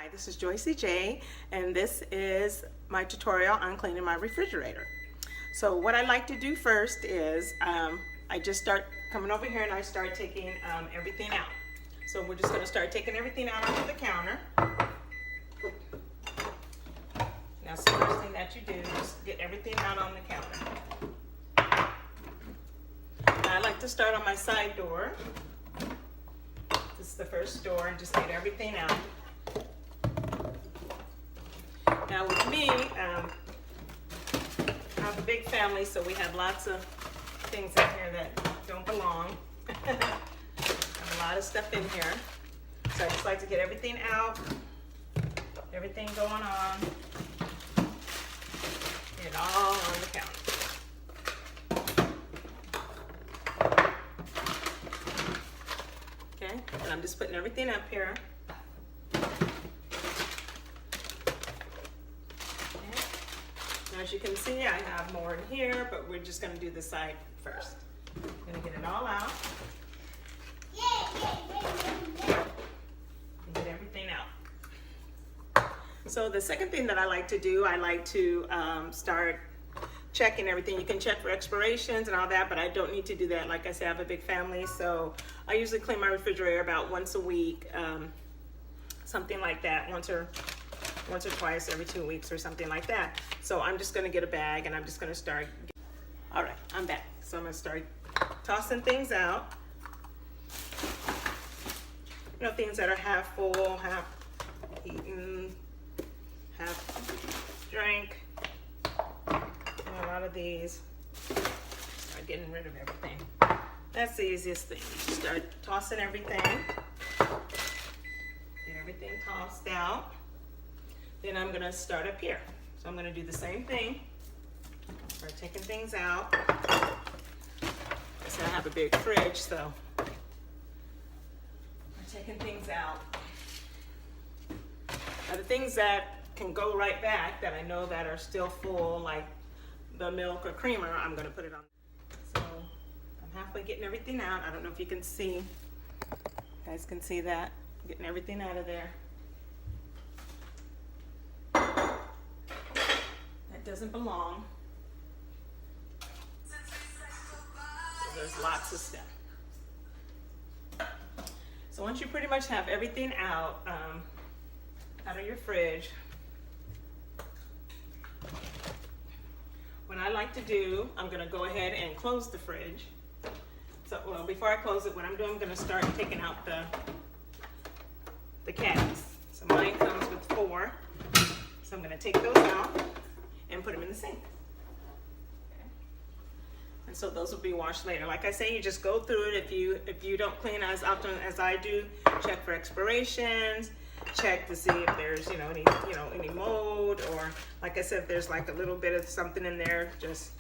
Hi, this is Joycey J, and this is my tutorial on cleaning my refrigerator. So what I like to do first is I just start coming over here and I start taking everything out. So we're just going to start taking everything out onto the counter. Now, so the first thing that you do is get everything out on the counter. Now, I like to start on my side door. This is the first door, and just get everything out. Now with me, I have a big family, so we have lots of things in here that don't belong. I have a lot of stuff in here. So I just like to get everything out, everything going on, get it all on the counter. Okay, and I'm just putting everything up here. As you can see, I have more in here, but we're just going to do the side first. I'm going to get it all out. And get everything out. So the second thing that I like to do, I like to start checking everything. You can check for expirations and all that, but I don't need to do that. Like I said, I have a big family, so I usually clean my refrigerator about once a week, something like that, once or twice every 2 weeks or something like that. So I'm just going to get a bag and I'm just going to start. All right, I'm back. So I'm going to start tossing things out. You know, things that are half full, half eaten, half drank. A lot of these. Start getting rid of everything. That's the easiest thing. You start tossing everything. Get everything tossed out. Then I'm gonna start up here. So I'm gonna do the same thing. Start taking things out. So I have a big fridge, so I'm taking things out. Now the things that can go right back that I know that are still full, like the milk or creamer, I'm gonna put it on. So I'm halfway getting everything out. I don't know if you can see. You guys can see that. Getting everything out of there. Doesn't belong. So there's lots of stuff. So once you pretty much have everything out of your fridge, what I like to do, I'm going to go ahead and close the fridge. So, well, before I close it, what I'm doing, I'm going to start taking out the cabinets. So mine comes with 4. So I'm going to take those out and put them in the sink. Okay. And so those will be washed later. Like I say, you just go through it. If you don't clean as often as I do, check for expirations, check to see if there's any mold, or like I said, if there's like a little bit of something in there, just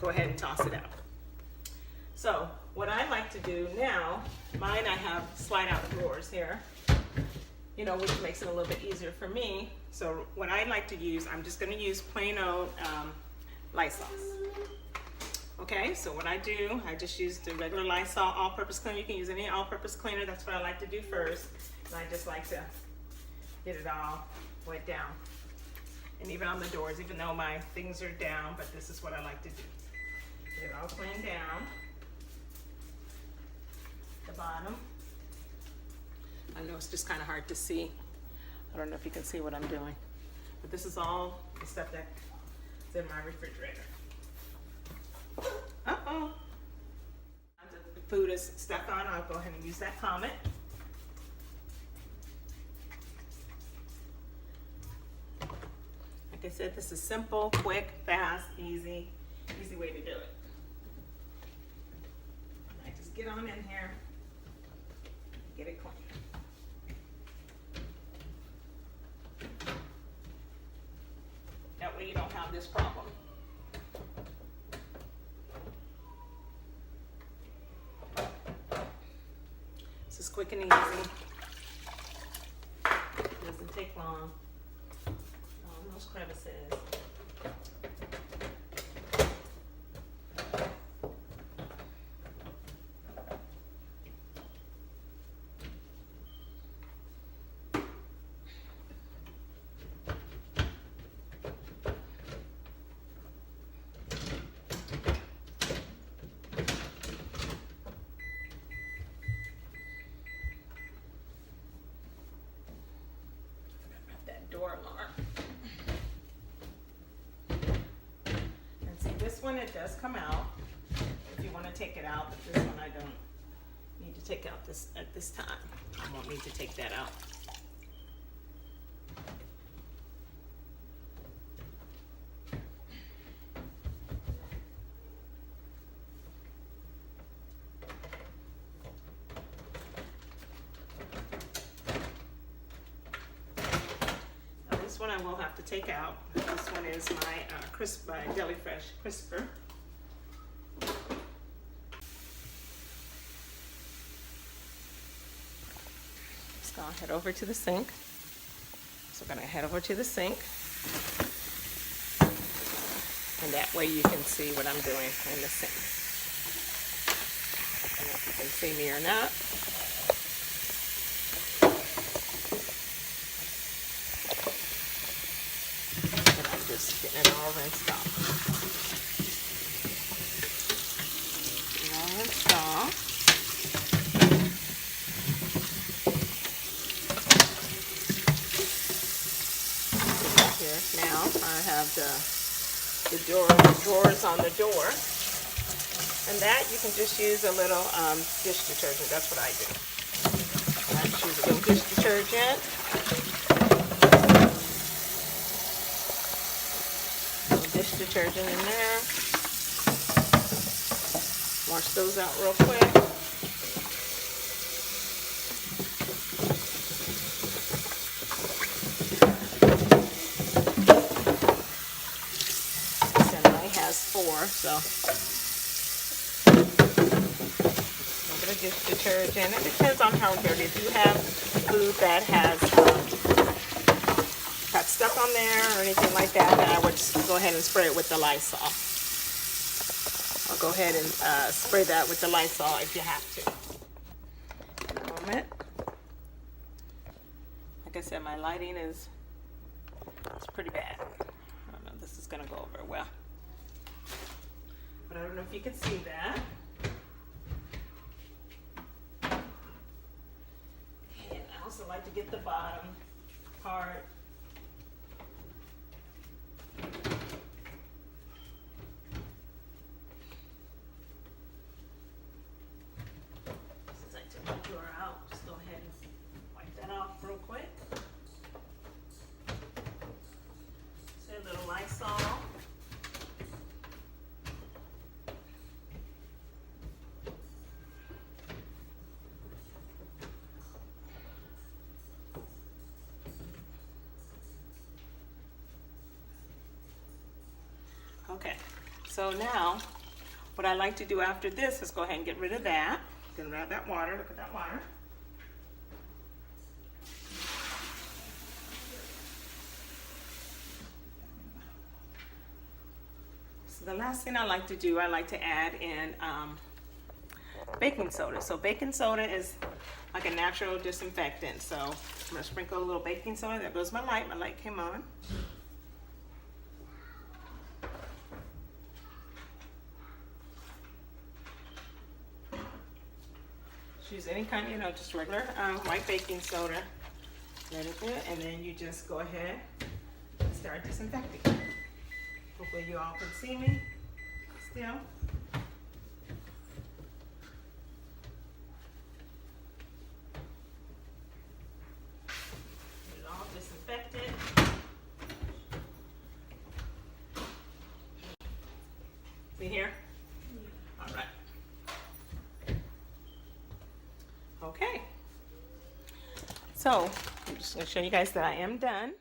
go ahead and toss it out. So what I like to do now, mine I have slide out drawers here, which makes it a little bit easier for me. So what I like to use, I'm just going to use plain old Lysol. Okay, so what I do, I just use the regular Lysol all-purpose cleaner. You can use any all-purpose cleaner. That's what I like to do first. And I just like to get it all wet down. And even on the doors, even though my things are down, but this is what I like to do. Get it all cleaned down. The bottom. I know it's just kind of hard to see. I don't know if you can see what I'm doing. But this is all the stuff that's in my refrigerator. Uh-oh. The food is stuck on. I'll go ahead and use that Comet. Like I said, this is simple, quick, fast, easy way to do it. I just get on in here, get it clean. That way you don't have this problem. This is quick and easy. Doesn't take long. All those crevices. door alarm. And see, this one, it does come out if you want to take it out, but this one I don't need to take out this at this time. I won't need to take that out. This one I will have to take out. This one is my Crisp by Deli Fresh Crisper. Let's go head over to the sink. So I'm gonna head over to the sink. And that way you can see what I'm doing in the sink. I don't know if you can see me or not. Just getting it all rinsed off. Get it all rinsed off. Here now I have the drawers on the door, and that you can just use a little dish detergent. That's what I do. I just use a little dish detergent. Dish detergent in there. Wash those out real quick. This only has 4, so a little bit of dish detergent. It depends on how dirty. If you have food that has got stuff on there or anything like that, then I would just go ahead and spray it with the Lysol. I'll go ahead and spray that with the Lysol if you have to. In a moment. Like I said, my lighting is pretty bad. I don't know if this is going to go over well. But I don't know if you can see that. And I also like to get the bottom part. Since I took my drawer out, just go ahead and wipe that off real quick. Say a little Lysol. Okay, so now what I like to do after this is go ahead and get rid of that. Get rid of that water. Look at that water. So the last thing I like to do, I like to add in baking soda. So baking soda is like a natural disinfectant. So I'm going to sprinkle a little baking soda. There goes my light. My light came on. Use any kind, just regular white baking soda. Let it do, and then you just go ahead and start disinfecting. Hopefully you all can see me still. Get it all disinfected. See here? All right. Okay, so I'm just going to show you guys that I am done.